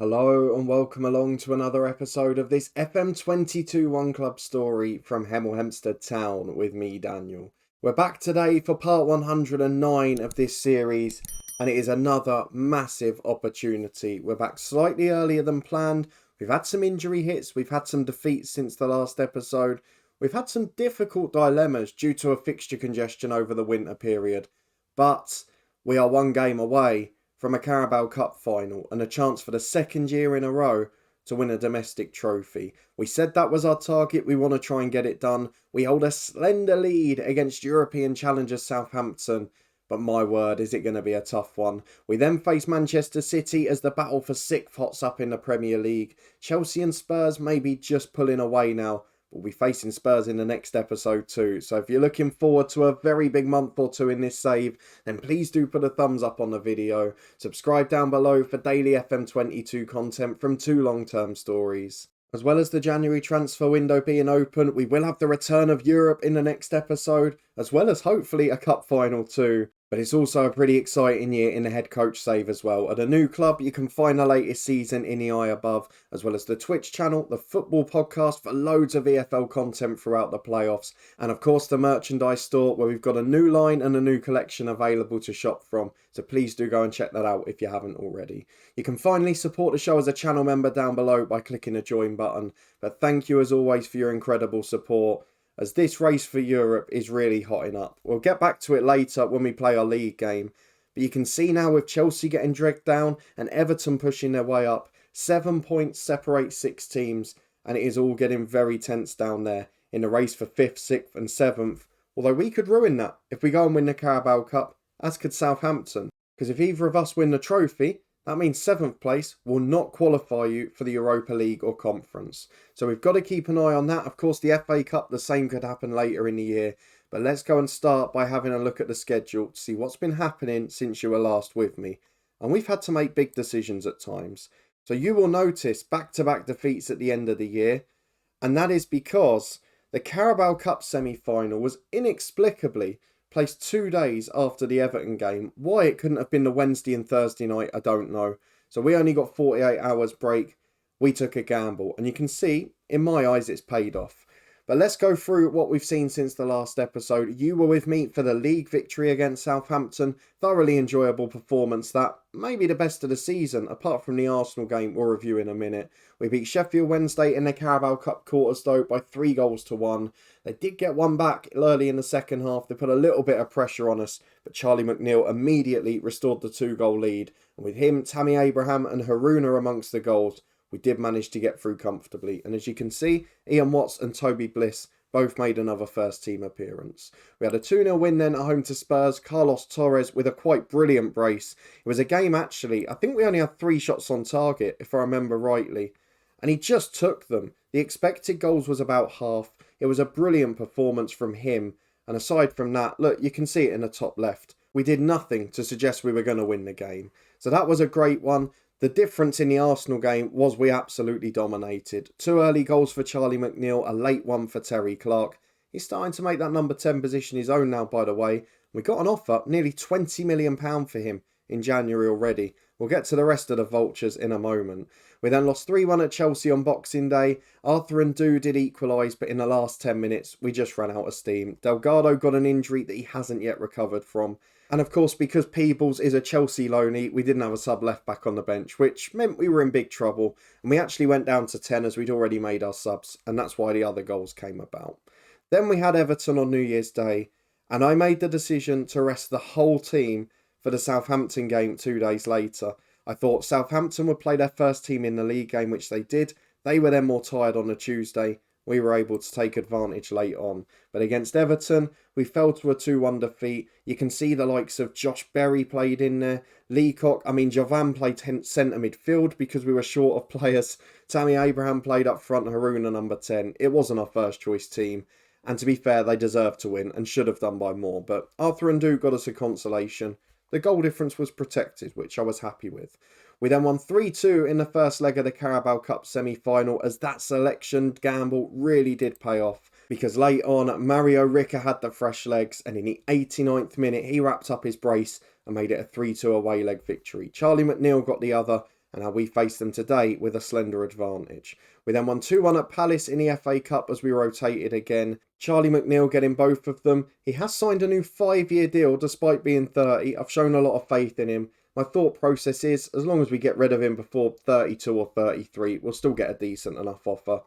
Hello and welcome along to another episode of this FM22 One Club story from Hemel Hempstead Town with me, Daniel. We're back today for part 109 of this series, and it is another massive opportunity. We're back slightly earlier than planned. We've had some injury hits, we've had some defeats since the last episode. We've had some difficult dilemmas due to a fixture congestion over the winter period. But we are one game away from a Carabao Cup final and a chance for the second year in a row to win a domestic trophy. We said that was our target. We want to try and get it done. We hold a slender lead against European challengers Southampton. But my word, is it going to be a tough one. We then face Manchester City as the battle for sixth hots up in the Premier League. Chelsea and Spurs may be just pulling away now. We'll be facing Spurs in the next episode too. So if you're looking forward to a very big month or two in this save, then please do put a thumbs up on the video. Subscribe down below for daily FM22 content from two long-term stories. As well as the January transfer window being open, we will have the return of Europe in the next episode, as well as hopefully a cup final too. But it's also a pretty exciting year in the head coach save as well. At a new club, you can find the latest season in the eye above, as well as the Twitch channel, the football podcast for loads of EFL content throughout the playoffs, and of course the merchandise store where we've got a new line and a new collection available to shop from. So please do go and check that out if you haven't already. You can finally support the show as a channel member down below by clicking the join button. But thank you as always for your incredible support, as this race for Europe is really hotting up. We'll get back to it later when we play our league game. But you can see now with Chelsea getting dragged down and Everton pushing their way up, 7 points separate 6 teams, and it is all getting very tense down there in the race for 5th, 6th and 7th. Although we could ruin that if we go and win the Carabao Cup, as could Southampton. Because if either of us win the trophy, that means 7th place will not qualify you for the Europa League or Conference. So we've got to keep an eye on that. Of course, the FA Cup, the same could happen later in the year. But let's go and start by having a look at the schedule to see what's been happening since you were last with me. And we've had to make big decisions at times. So you will notice back-to-back defeats at the end of the year. And that is because the Carabao Cup semi-final was inexplicably placed 2 days after the Everton game. Why it couldn't have been the Wednesday and Thursday night, I don't know. So we only got 48 hours break. We took a gamble. And you can see, in my eyes, it's paid off. But let's go through what we've seen since the last episode. You were with me for the league victory against Southampton. Thoroughly enjoyable performance. That may be the best of the season, apart from the Arsenal game we'll review in a minute. We beat Sheffield Wednesday in the Carabao Cup quarters though by 3-1. They did get one back early in the second half. They put a little bit of pressure on us, but Charlie McNeil immediately restored the 2-goal lead. And with him, Tammy Abraham and Haruna amongst the goals, we did manage to get through comfortably. And as you can see, Ian Watts and Toby Bliss both made another first team appearance. We had a 2-0 win then at home to Spurs. Carlos Torres with a quite brilliant brace. It was a game actually, I think we only had 3 shots on target if I remember rightly. And he just took them. The expected goals was about half. It was a brilliant performance from him. And aside from that, look, you can see it in the top left. We did nothing to suggest we were going to win the game. So that was a great one. The difference in the Arsenal game was we absolutely dominated. 2 early goals for Charlie McNeil, a late one for Terry Clark. He's starting to make that number 10 position his own now, by the way. We got an offer, nearly £20 million for him in January already. We'll get to the rest of the Vultures in a moment. We then lost 3-1 at Chelsea on Boxing Day. Arthur and Ndu did equalise, but in the last 10 minutes, we just ran out of steam. Delgado got an injury that he hasn't yet recovered from. And of course, because Peebles is a Chelsea loanee, we didn't have a sub left back on the bench, which meant we were in big trouble. And we actually went down to 10 as we'd already made our subs, and that's why the other goals came about. Then we had Everton on New Year's Day, and I made the decision to rest the whole team for the Southampton game 2 days later. I thought Southampton would play their first team in the league game, which they did. They were then more tired on the Tuesday. We were able to take advantage late on. But against Everton, we fell to a 2-1 defeat. You can see the likes of Josh Berry played in there. Jovan played centre midfield because we were short of players. Tammy Abraham played up front, Haruna number 10. It wasn't our first choice team. And to be fair, they deserved to win and should have done by more. But Arthur and Ndu got us a consolation. The goal difference was protected, which I was happy with. We then won 3-2 in the first leg of the Carabao Cup semi-final, as that selection gamble really did pay off. Because late on, Mario Ricca had the fresh legs, and in the 89th minute, he wrapped up his brace and made it a 3-2 away leg victory. Charlie McNeil got the other, and how we faced them today with a slender advantage. We then won 2-1 at Palace in the FA Cup as we rotated again. Charlie McNeil getting both of them. He has signed a new 5-year deal despite being 30. I've shown a lot of faith in him. My thought process is, as long as we get rid of him before 32 or 33, we'll still get a decent enough offer.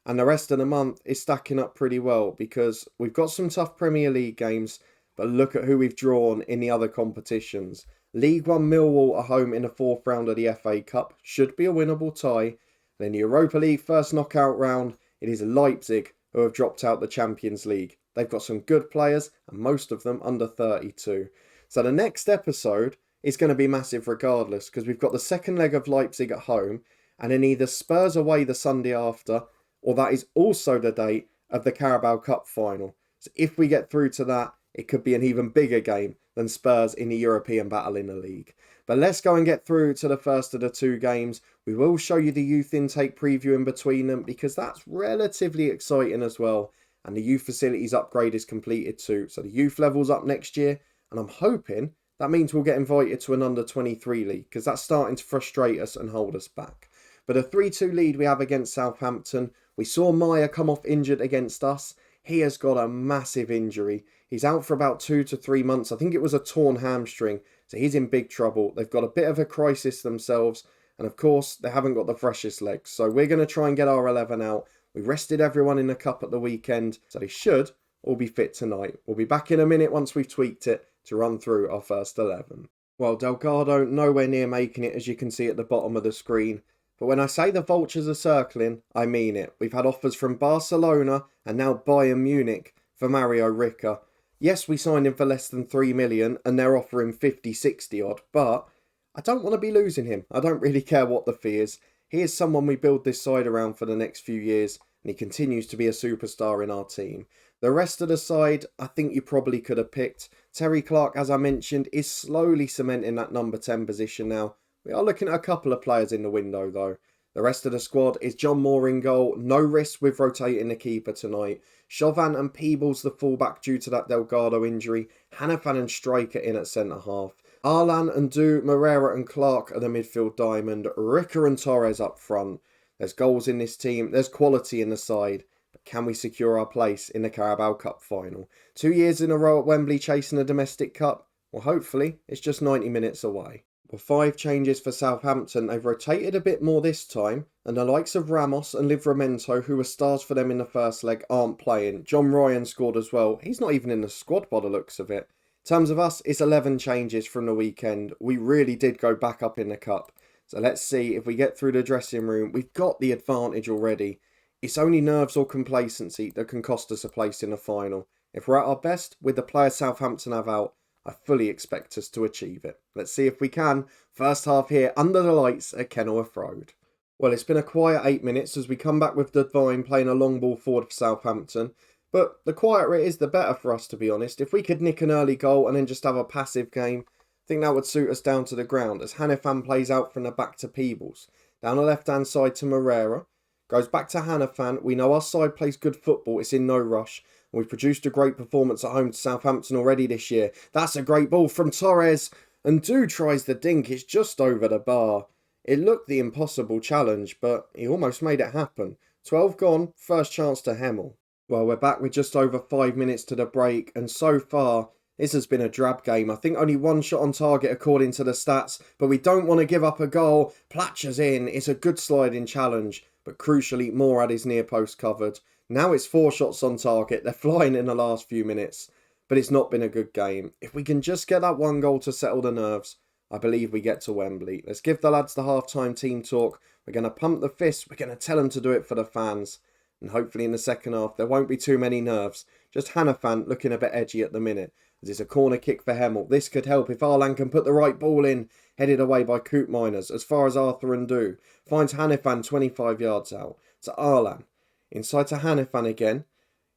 And the rest of the month is stacking up pretty well because we've got some tough Premier League games, but look at who we've drawn in the other competitions. League One Millwall are home in the 4th round of the FA Cup. Should be a winnable tie. Then the Europa League first knockout round, it is Leipzig who have dropped out the Champions League. They've got some good players and most of them under 32. So the next episode is going to be massive regardless because we've got the second leg of Leipzig at home and then either Spurs away the Sunday after or that is also the date of the Carabao Cup final. So if we get through to that, it could be an even bigger game than Spurs in the European battle in the league. But let's go and get through to the first of the 2 games. We will show you the youth intake preview in between them because that's relatively exciting as well. And the youth facilities upgrade is completed too. So the youth level's up next year. And I'm hoping that means we'll get invited to an under-23 league because that's starting to frustrate us and hold us back. But a 3-2 lead we have against Southampton. We saw Maya come off injured against us. He has got a massive injury. He's out for about 2 to 3 months. I think it was a torn hamstring. So he's in big trouble. They've got a bit of a crisis themselves. And of course, they haven't got the freshest legs. So we're going to try and get our 11 out. We rested everyone in the cup at the weekend. So they should all be fit tonight. We'll be back in a minute once we've tweaked it to run through our first 11. Well, Delgado nowhere near making it, as you can see at the bottom of the screen. But when I say the vultures are circling, I mean it. We've had offers from Barcelona and now Bayern Munich for Mario Ricca. Yes, we signed him for less than 3 million and they're offering 50, 60 odd, but I don't want to be losing him. I don't really care what the fee is. He is someone we build this side around for the next few years and he continues to be a superstar in our team. The rest of the side, I think you probably could have picked. Terry Clark, as I mentioned, is slowly cementing that number 10 position now. We are looking at a couple of players in the window though. The rest of the squad is John Moore in goal. No risk with rotating the keeper tonight. Chauvin and Peebles the fullback due to that Delgado injury. Hannafan and Striker in at centre-half. Arlan and Du, Moreira and Clark are the midfield diamond. Ricker and Torres up front. There's goals in this team. There's quality in the side. But can we secure our place in the Carabao Cup final? 2 years in a row at Wembley chasing a domestic cup? Well, hopefully it's just 90 minutes away. Well, 5 changes for Southampton. They've rotated a bit more this time, and the likes of Ramos and Livramento, who were stars for them in the first leg, aren't playing. John Ryan scored as well. He's not even in the squad by the looks of it. In terms of us, it's 11 changes from the weekend. We really did go back up in the cup. So let's see if we get through the dressing room. We've got the advantage already. It's only nerves or complacency that can cost us a place in the final. If we're at our best, with the players Southampton have out, I fully expect us to achieve it. Let's see if we can. First half here under the lights at Kenilworth Road. Well, it's been a quiet 8 minutes as we come back with Devine playing a long ball forward for Southampton. But the quieter it is, the better for us, to be honest. If we could nick an early goal and then just have a passive game, I think that would suit us down to the ground as Hannafan plays out from the back to Peebles. Down the left-hand side to Moreira. Goes back to Hannafan. We know our side plays good football. It's in no rush. And we've produced a great performance at home to Southampton already this year. That's a great ball from Torres. And Du tries the dink. It's just over the bar. It looked the impossible challenge, but he almost made it happen. 12 gone. First chance to Hemel. Well, we're back with just over 5 minutes to the break. And so far, this has been a drab game. I think only 1 shot on target according to the stats. But we don't want to give up a goal. Platcher's in. It's a good sliding challenge. But crucially, Moore had his near post covered. Now it's 4 shots on target. They're flying in the last few minutes. But it's not been a good game. If we can just get that 1 goal to settle the nerves, I believe we get to Wembley. Let's give the lads the half-time team talk. We're going to pump the fist. We're going to tell them to do it for the fans. And hopefully in the second half, there won't be too many nerves. Just Hannafan looking a bit edgy at the minute. As it's a corner kick for Hemel. This could help if Arlan can put the right ball in. Headed away by Coop Miners. As far as Arthur and Du. Finds Hannafan 25 yards out. To Arlan. Inside to Hannafan again.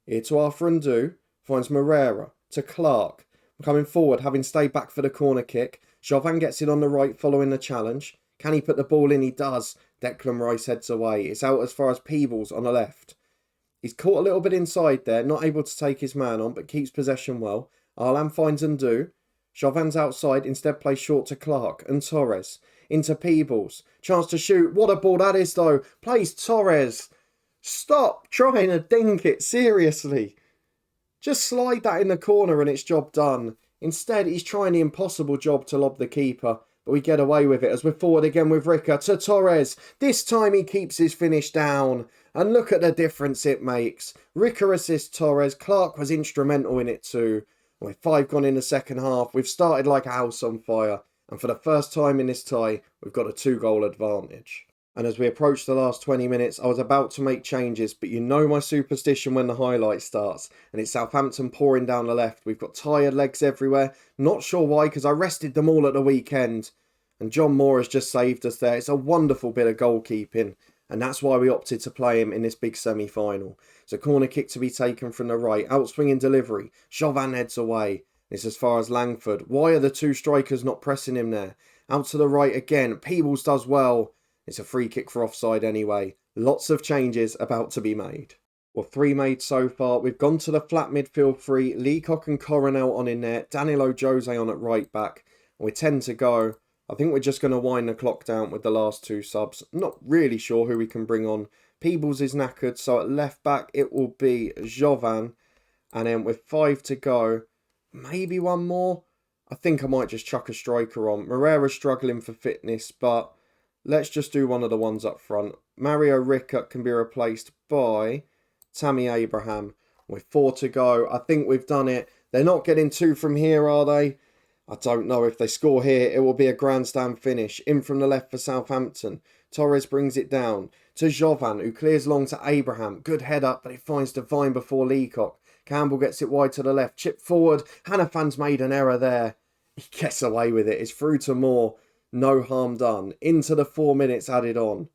Here to Arthur and Du. Finds Moreira. To Clark. Coming forward, having stayed back for the corner kick. Chauvin gets it on the right following the challenge. Can he put the ball in? He does. Declan Rice heads away. It's out as far as Peebles on the left. He's caught a little bit inside there. Not able to take his man on, but keeps possession well. Arlan finds Ndu. Chauvin's outside. Instead plays short to Clark and Torres. into Peebles. Chance to shoot. What a ball that is, though. Plays Torres. Stop trying to dink it, seriously. Just slide that in the corner and it's job done. Instead, he's trying the impossible job to lob the keeper, but we get away with it as we're forward again with Ricker to Torres. This time he keeps his finish down. And look at the difference it makes. Ricker assists Torres. Clark was instrumental in it too. With 5 gone in the second half, we've started like a house on fire. And for the first time in this tie, we've got a 2-goal advantage. And as we approach the last 20 minutes, I was about to make changes, but you know my superstition when the highlight starts. And it's Southampton pouring down the left. We've got tired legs everywhere. Not sure why, because I rested them all at the weekend. And John Moore has just saved us there. It's a wonderful bit of goalkeeping. And that's why we opted to play him in this big semi-final. It's a corner kick to be taken from the right. Outswinging delivery. Chauvin heads away. It's as far as Langford. Why are the 2 strikers not pressing him there? Out to the right again. Peebles does well. It's a free kick for offside anyway. Lots of changes about to be made. Well, 3 made so far. We've gone to the flat midfield 3. Leacock and Coronel on in there. Danilo Jose on at right back. And we're 10 to go. I think we're just going to wind the clock down with the last 2 subs. Not really sure who we can bring on. Peebles is knackered, so at left back it will be Jovan. And then with 5 to go, maybe one more. I think I might just chuck a striker on. Moreira's struggling for fitness, but let's just do one of the ones up front. Mario Rickert can be replaced by Tammy Abraham. With 4 to go, I think we've done it. They're not getting 2 from here, are they? I don't know. If they score here, it will be a grandstand finish. In from the left for Southampton. Torres brings it down to Jovan, who clears long to Abraham. Good head up, but it finds Devine before Leacock. Campbell gets it wide to the left. Chip forward. Hanafan's made an error there. He gets away with it. It's through to Moore. No harm done. Into the 4 minutes added on.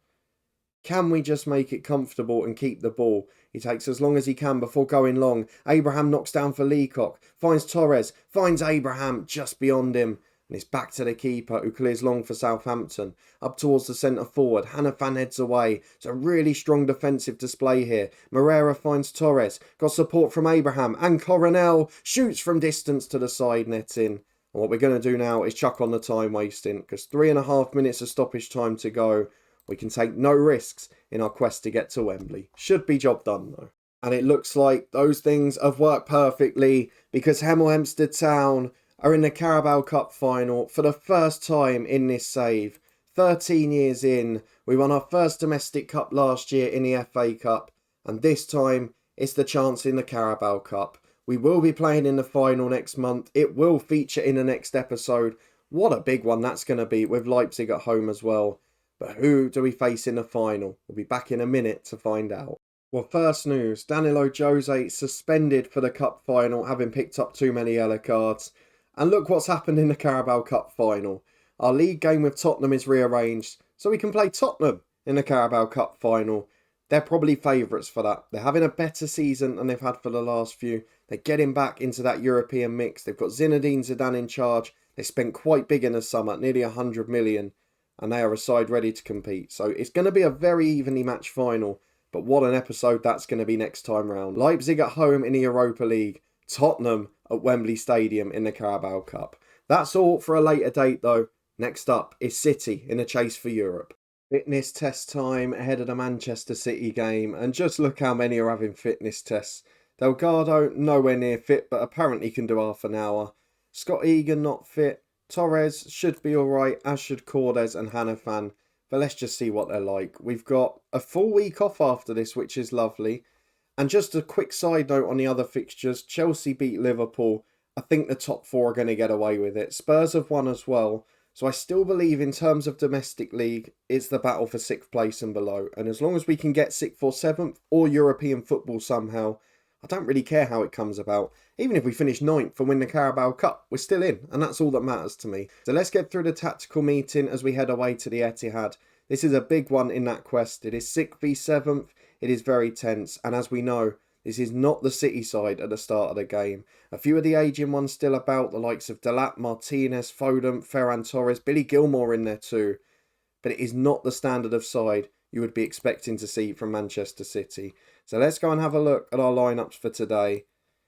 Can we just make it comfortable and keep the ball? He takes as long as he can before going long. Abraham knocks down for Leacock. Finds Torres. Finds Abraham just beyond him. And it's back to the keeper who clears long for Southampton. Up towards the centre forward. Hanafan heads away. It's a really strong defensive display here. Moreira finds Torres. Got support from Abraham. And Coronel shoots from distance to the side netting. And what we're going to do now is chuck on the time wasting. Because 3.5 minutes of stoppage time to go. We can take no risks in our quest to get to Wembley. Should be job done though. And it looks like those things have worked perfectly because Hemel Hempstead Town are in the Carabao Cup final for the first time in this save. 13 years in, we won our first domestic cup last year in the FA Cup. And this time, it's the chance in the Carabao Cup. We will be playing in the final next month. It will feature in the next episode. What a big one that's going to be with Leipzig at home as well. But who do we face in the final? We'll be back in a minute to find out. Well, first news. Danilo Jose suspended for the cup final, having picked up too many yellow cards. And look what's happened in the Carabao Cup final. Our league game with Tottenham is rearranged, so we can play Tottenham in the Carabao Cup final. They're probably favourites for that. They're having a better season than they've had for the last few. They're getting back into that European mix. They've got Zinedine Zidane in charge. They spent quite big in the summer, nearly 100 million. And they are a side ready to compete. So it's going to be a very evenly matched final. But what an episode that's going to be next time round. Leipzig at home in the Europa League. Tottenham at Wembley Stadium in the Carabao Cup. That's all for a later date though. Next up is City in a chase for Europe. Fitness test time ahead of the Manchester City game. And just look how many are having fitness tests. Delgado nowhere near fit but apparently can do half an hour. Scott Egan not fit. Torres should be alright, as should Cordes and Hanafan. But let's just see what they're like. We've got a full week off after this, which is lovely. And just a quick side note on the other fixtures. Chelsea beat Liverpool. I think the top 4 are going to get away with it. Spurs have won as well. So I still believe in terms of domestic league, it's the battle for 6th place and below. And as long as we can get 6th or 7th or European football somehow, I don't really care how it comes about. Even if we finish 9th and win the Carabao Cup, we're still in, and that's all that matters to me. So let's get through the tactical meeting as we head away to the Etihad. This is a big one in that quest. It is 6th v 7th. It is very tense, and as we know, this is not the City side at the start of the game. A few of the ageing ones still about, the likes of Delap, Martinez, Foden, Ferran Torres, Billy Gilmore in there too. But it is not the standard of side you would be expecting to see from Manchester City. So let's go and have a look at our lineups for today.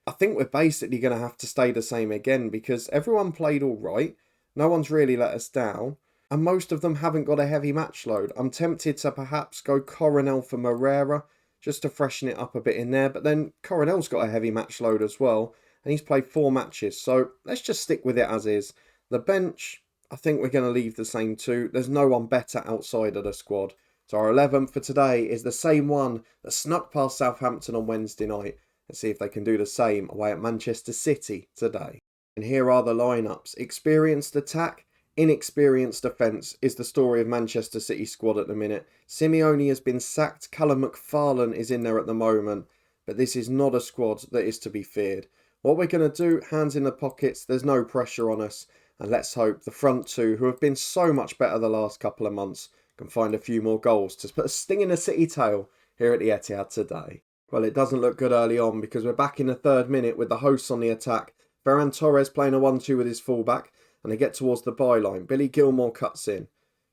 I think we're basically going to have to stay the same again because everyone played all right. No one's really let us down. and most of them haven't got a heavy match load. I'm tempted to perhaps go Coronel for Moreira, just to freshen it up a bit in there, but then Coronel's got a heavy match load as well, and he's played 4 matches, so let's just stick with it as is. The bench, I think we're going to leave the same too. There's no one better outside of the squad. So our 11 for today is the same one that snuck past Southampton on Wednesday night. Let's see if they can do the same away at Manchester City today. And here are the lineups. Experienced attack, inexperienced defence is the story of Manchester City squad at the minute. Simeone has been sacked. Callum McFarlane is in there at the moment. But this is not a squad that is to be feared. What we're going to do, hands in the pockets, there's no pressure on us. And let's hope the front two, who have been so much better the last couple of months, can find a few more goals to put a sting in the City tail here at the Etihad today. Well, it doesn't look good early on because we're back in the 3rd minute with the hosts on the attack. Ferran Torres playing a 1-2 with his fullback, and they get towards the byline. Billy Gilmour cuts in,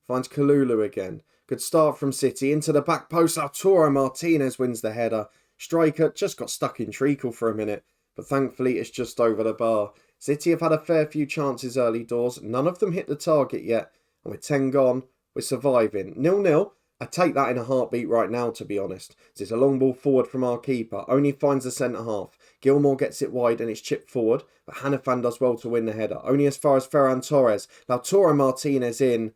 finds Kalulu again. Good start from City into the back post. Arturo Martinez wins the header. Striker just got stuck in treacle for a minute, but thankfully it's just over the bar. City have had a fair few chances early doors. None of them hit the target yet, and with 10 gone, we're surviving. 0-0. I take that in a heartbeat right now, to be honest. It's a long ball forward from our keeper. Only finds the centre-half. Gilmour gets it wide and it's chipped forward, but Hannafan does well to win the header. Only as far as Ferran Torres. Lautaro Martinez in.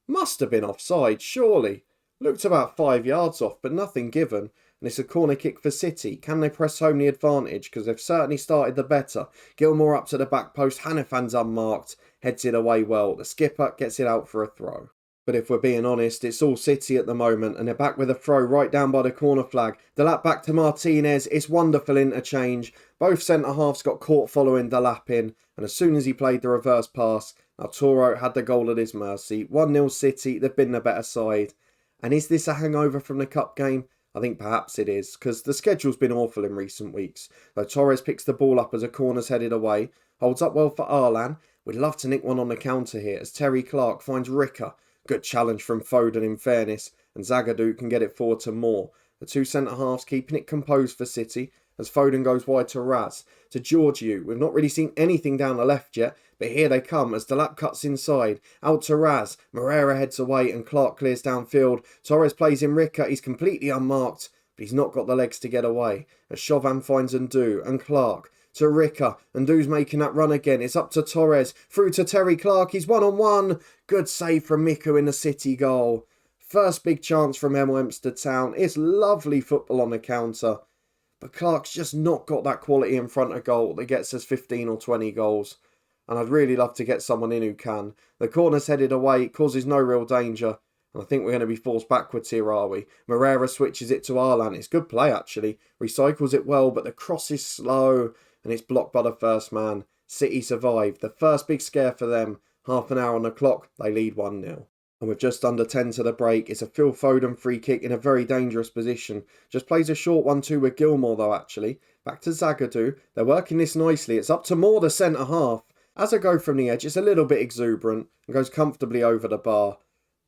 Must have been offside, surely. Looked about 5 yards off, but nothing given. And it's a corner kick for City. Can they press home the advantage? Because they've certainly started the better. Gilmour up to the back post. Hannafan's unmarked. Heads it away well. The skipper gets it out for a throw. But if we're being honest, it's all City at the moment, and they're back with a throw right down by the corner flag. Delap back to Martinez. It's wonderful interchange. Both centre-halves got caught following Delap in, and as soon as he played the reverse pass, Arturo had the goal at his mercy. 1-0 City, they've been the better side. And is this a hangover from the cup game? I think perhaps it is, because the schedule's been awful in recent weeks. Though Torres picks the ball up as a corner's headed away, holds up well for Arlan. We'd love to nick one on the counter here, as Terry Clark finds Ricker. Good challenge from Foden in fairness, and Zagadou can get it forward to Moore. The two centre-halves keeping it composed for City, as Foden goes wide to Raz. To Georgiou. We've not really seen anything down the left yet, but here they come as Delap cuts inside. Out to Raz. Moreira heads away and Clark clears downfield. Torres plays in Ricker. He's completely unmarked, but he's not got the legs to get away. As Chauvin finds Ndu and Clark. To Ricker, and Ndu's making that run again. It's up to Torres, through to Terry Clark. He's 1-on-1. Good save from Miku in the City goal. First big chance from Hemel Hempstead Town. It's lovely football on the counter, but Clark's just not got that quality in front of goal that gets us 15 or 20 goals. And I'd really love to get someone in who can. The corner's headed away, causes no real danger. And I think we're going to be forced backwards here, are we? Moreira switches it to Arlan. It's good play, actually. Recycles it well, but the cross is slow. And it's blocked by the first man. City survived. The first big scare for them. Half an hour on the clock. They lead 1-0. And with just under 10 to the break, it's a Phil Foden free kick in a very dangerous position. Just plays a short 1-2 with Gilmour though, actually. Back to Zagadou. They're working this nicely. It's up to Moore, the centre-half. As I go from the edge, it's a little bit exuberant and goes comfortably over the bar.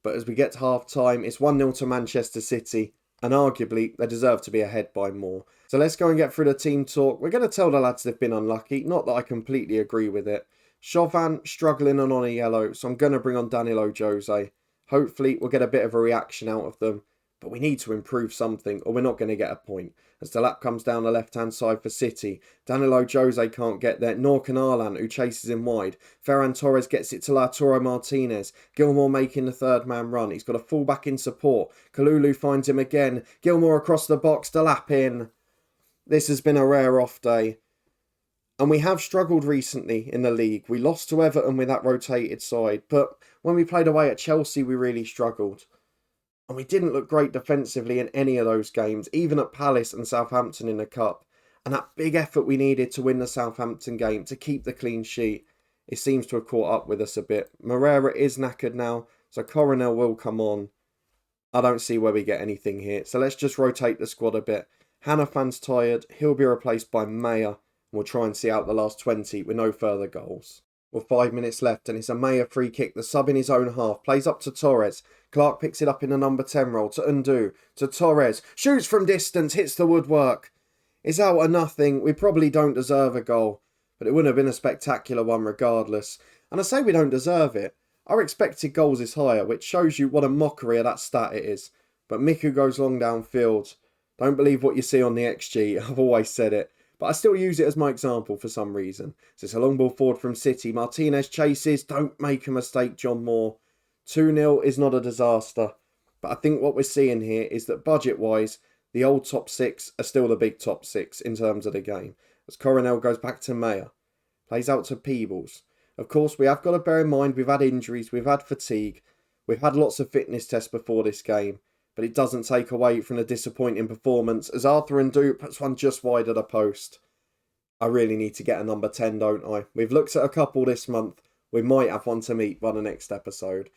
But as we get to half-time, it's 1-0 to Manchester City. And arguably, they deserve to be ahead by more. So let's go and get through the team talk. We're going to tell the lads they've been unlucky. Not that I completely agree with it. Chauvin struggling and on a yellow, so I'm going to bring on Danilo Jose. Hopefully, we'll get a bit of a reaction out of them. But we need to improve something, or we're not going to get a point. As the lap comes down the left-hand side for City, Danilo Jose can't get there, nor can Arlan, who chases him wide. Ferran Torres gets it to Lautaro Martinez. Gilmour making the third man run. He's got a full-back in support. Kalulu finds him again. Gilmour across the box, Delap in. This has been a rare off day. And we have struggled recently in the league. We lost to Everton with that rotated side, but when we played away at Chelsea, we really struggled. And we didn't look great defensively in any of those games, even at Palace and Southampton in the Cup. And that big effort we needed to win the Southampton game, to keep the clean sheet, it seems to have caught up with us a bit. Moreira is knackered now, so Coronel will come on. I don't see where we get anything here, so let's just rotate the squad a bit. Hannafan's tired, he'll be replaced by Mayer. We'll try and see out the last 20 with no further goals. Well, 5 minutes left and it's a Mayer free kick. The sub in his own half. Plays up to Torres. Clark picks it up in the number 10 role to Ndu. To Torres. Shoots from distance. Hits the woodwork. It's out of nothing. We probably don't deserve a goal. But it wouldn't have been a spectacular one regardless. And I say we don't deserve it. Our expected goals is higher, which shows you what a mockery of that stat it is. But Miku goes long downfield. Don't believe what you see on the XG, I've always said it. But I still use it as my example for some reason. So it's a long ball forward from City. Martinez chases. Don't make a mistake, John Moore. 2-0 is not a disaster. But I think what we're seeing here is that budget-wise, the old top six are still the big top six in terms of the game. As Coronel goes back to Mayer. Plays out to Peebles. Of course, we have got to bear in mind we've had injuries, we've had fatigue. We've had lots of fitness tests before this game. But it doesn't take away from the disappointing performance as Arthur and Ndu puts one just wide of the post. I really need to get a number 10, don't I? We've looked at a couple this month. We might have one to meet by the next episode.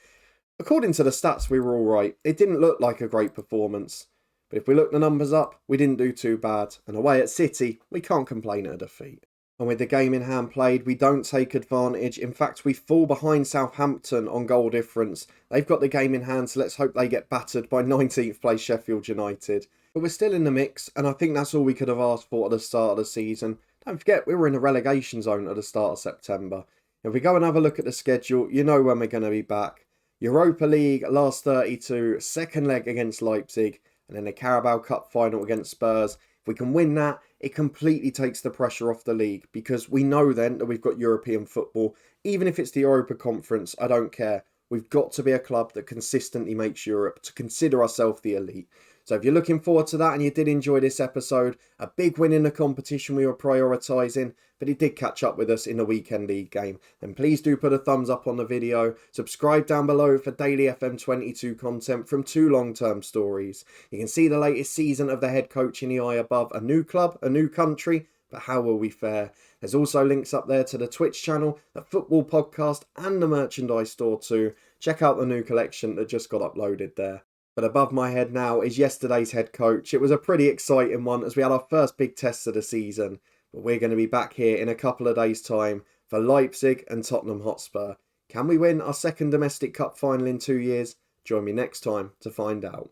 According to the stats, we were alright. It didn't look like a great performance. But if we look the numbers up, we didn't do too bad. And away at City, we can't complain at a defeat. And with the game in hand played, we don't take advantage. In fact, we fall behind Southampton on goal difference. They've got the game in hand, so let's hope they get battered by 19th place Sheffield United. But we're still in the mix, and I think that's all we could have asked for at the start of the season. Don't forget, we were in the relegation zone at the start of September. If we go and have a look at the schedule, you know when we're going to be back. Europa League, last 32, second leg against Leipzig, and then the Carabao Cup final against Spurs. If we can win that, it completely takes the pressure off the league because we know then that we've got European football. Even if it's the Europa Conference, I don't care. We've got to be a club that consistently makes Europe to consider ourselves the elite. So if you're looking forward to that and you did enjoy this episode, a big win in the competition we were prioritising, but it did catch up with us in the weekend league game. Then please do put a thumbs up on the video, subscribe down below for daily FM22 content from 2 long-term stories. You can see the latest season of the head coach in the eye above, a new club, a new country, but how will we fare? There's also links up there to the Twitch channel, the football podcast and the merchandise store too. Check out the new collection that just got uploaded there. But above my head now is yesterday's head coach. It was a pretty exciting one as we had our first big test of the season. But we're going to be back here in a couple of days' time for Leipzig and Tottenham Hotspur. Can we win our second domestic cup final in 2 years? Join me next time to find out.